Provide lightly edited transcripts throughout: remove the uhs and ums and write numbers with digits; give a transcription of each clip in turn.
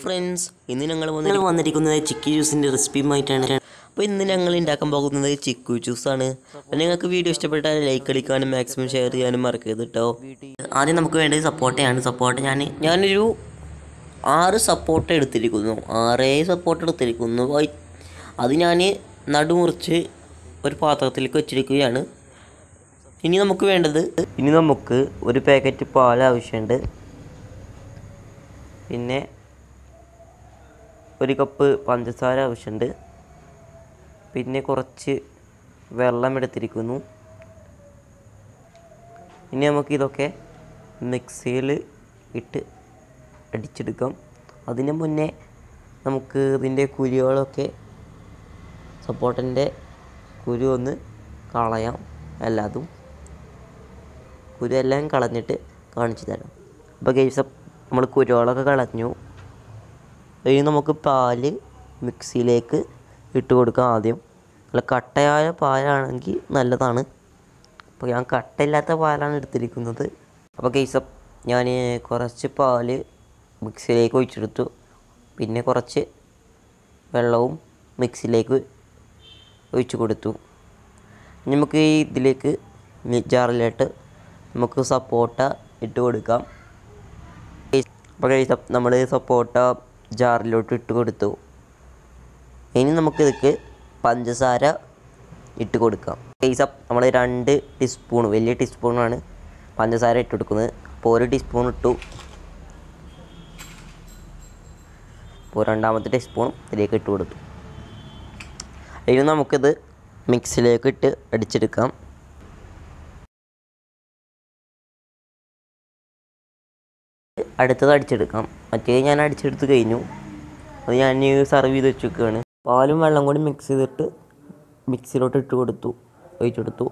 Friends, ഇന്ന് ഞങ്ങൾ വന്നിരിക്കുന്നത് ചിക്കി ജ്യൂസിൻ്റെ റെസിപ്പിയുമായിട്ടാണ്. അപ്പോൾ ഇന്ന് ഞങ്ങൾ ഉണ്ടാക്കാൻ പോകുന്നത് ചിക്കു ജ്യൂസാണ്. അപ്പോൾ നിങ്ങൾക്ക് വീഡിയോ ഇഷ്ടപ്പെട്ടാൽ ലൈക്ക് അടിക്കാനും മാക്സിമം ഷെയർ ചെയ്യാനും മറക്കരുത് കേട്ടോ. ആദ്യം നമുക്ക് വേണ്ടത് സപ്പോട്ടയാണ്. സപ്പോട്ട ഞാനൊരു 6 സപ്പോട്ട എടുത്തിരിക്കുന്നു. 6 സപ്പോട്ട എടുത്തിരിക്കുന്നു. അത് ഞാൻ നടുമുറിച്ച് ഒരു പാത്രത്തിലേക്ക് വെച്ചിരിക്കുകയാണ്. ഇനി നമുക്ക് ഒരു പാക്കറ്റ് പാൽ ആവശ്യമുണ്ട്. പിന്നെ ഒരു കപ്പ് പഞ്ചസാര ആവശ്യമുണ്ട്. പിന്നെ കുറച്ച് വെള്ളം എടുത്തിരിക്കുന്നു. ഇനി നമുക്കിതൊക്കെ മിക്സിയിൽ ഇട്ട് അടിച്ചെടുക്കാം. അതിന് മുന്നേ നമുക്ക് ഇതിൻ്റെ കുരുകളൊക്കെ സപ്പോർട്ടിൻ്റെ കുരു ഒന്ന് കളയാം. എല്ലാതും കുരുവെല്ലാം കളഞ്ഞിട്ട് കാണിച്ചു തരാം. അപ്പോൾ ഗൈസ്, നമ്മൾ കുരുകളൊക്കെ കളഞ്ഞു. ഇനി നമുക്ക് പാല് മിക്സിയിലേക്ക് ഇട്ട് കൊടുക്കാം. ആദ്യം നല്ല കട്ടയായ പാലാണെങ്കിൽ നല്ലതാണ്. അപ്പോൾ ഞാൻ കട്ടയില്ലാത്ത പാലാണ് എടുത്തിരിക്കുന്നത്. അപ്പോൾ ഗൈസ്, ഞാൻ കുറച്ച് പാല് മിക്സിയിലേക്ക് ഒഴിച്ചെടുത്തു. പിന്നെ കുറച്ച് വെള്ളവും മിക്സിയിലേക്ക് ഒഴിച്ചു കൊടുത്തു. നമുക്ക് ഇതിലേക്ക് ജാറിലോട്ട് നമുക്ക് സപ്പോട്ട ഇട്ട് കൊടുക്കാം. അപ്പോൾ ഗൈസ്, നമ്മൾ സപ്പോട്ട ജാറിലോട്ട് ഇട്ട് കൊടുത്തു. ഇനി നമുക്കിതൊക്കെ പഞ്ചസാര ഇട്ട് കൊടുക്കാം. ഗൈസ്, നമ്മൾ 2 ടീസ്പൂൺ, വലിയ ടീസ്പൂണാണ് പഞ്ചസാര ഇട്ട് കൊടുക്കുന്നത്. അപ്പോൾ 1 ടീസ്പൂൺ ഇട്ടു. അപ്പോൾ 2ാമത്തെ ടീസ്പൂൺ ഇതിലേക്ക് ഇട്ട് കൊടുത്തു. ഇനി നമുക്കിത് മിക്സിയിലേക്ക് ഇട്ട് അടിച്ചെടുക്കാം. അടുത്തത് അടിച്ചെടുക്കാം. മറ്റേ ഞാൻ അടിച്ചെടുത്ത് കഴിഞ്ഞു. അത് ഞാൻ സർവ് ചെയ്ത് വെച്ചിരിക്കുകയാണ്. പാലും വെള്ളം കൂടി മിക്സ് ചെയ്തിട്ട് മിക്സിയിലോട്ട് ഒഴിച്ചെടുത്തു.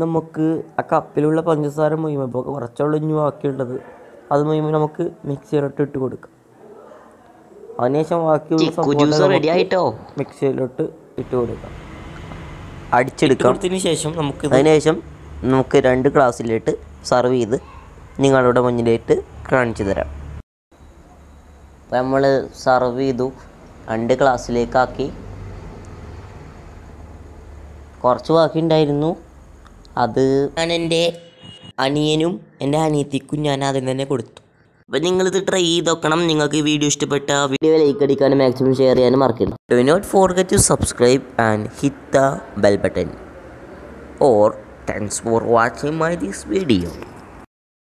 നമുക്ക് ആ കപ്പിലുള്ള പഞ്ചസാര മുഴുവൻ, ഇപ്പോൾ കുറച്ചുള്ള ഇഞ്ഞു ബാക്കിയുള്ളത്, അത് മുഴുവൻ നമുക്ക് മിക്സിയിലോട്ട് ഇട്ട് കൊടുക്കാം. അതിനുശേഷം ബാക്കിയുള്ള റെഡി ആയിട്ടോ മിക്സിയിലോട്ട് ഇട്ട് കൊടുക്കാം, അടിച്ചെടുക്കാം. അതിനുശേഷം നമുക്ക് 2 ഗ്ലാസ്സിലിട്ട് സർവ് ചെയ്ത് നിങ്ങളുടെ മുന്നിലേക്ക് കാണിച്ചു തരാം. അപ്പോൾ നമ്മൾ സർവ് ചെയ്തു, 2 ഗ്ലാസ്സിലേക്കാക്കി. കുറച്ച് ബാക്കി ഉണ്ടായിരുന്നു. അത് ഞാൻ എൻ്റെ അനിയനും എൻ്റെ അനിയത്തിക്കും ഞാൻ ആദ്യം തന്നെ കൊടുത്തു. അപ്പോൾ നിങ്ങളിത് ട്രൈ ചെയ്ത് നോക്കണം. നിങ്ങൾക്ക് വീഡിയോ ഇഷ്ടപ്പെട്ട വീഡിയോ ലൈക്ക് അടിക്കാനും മാക്സിമം ഷെയർ ചെയ്യാനും മറക്കരുത്. Do not forget to subscribe and hit the bell button. Or thanks for watching my this video.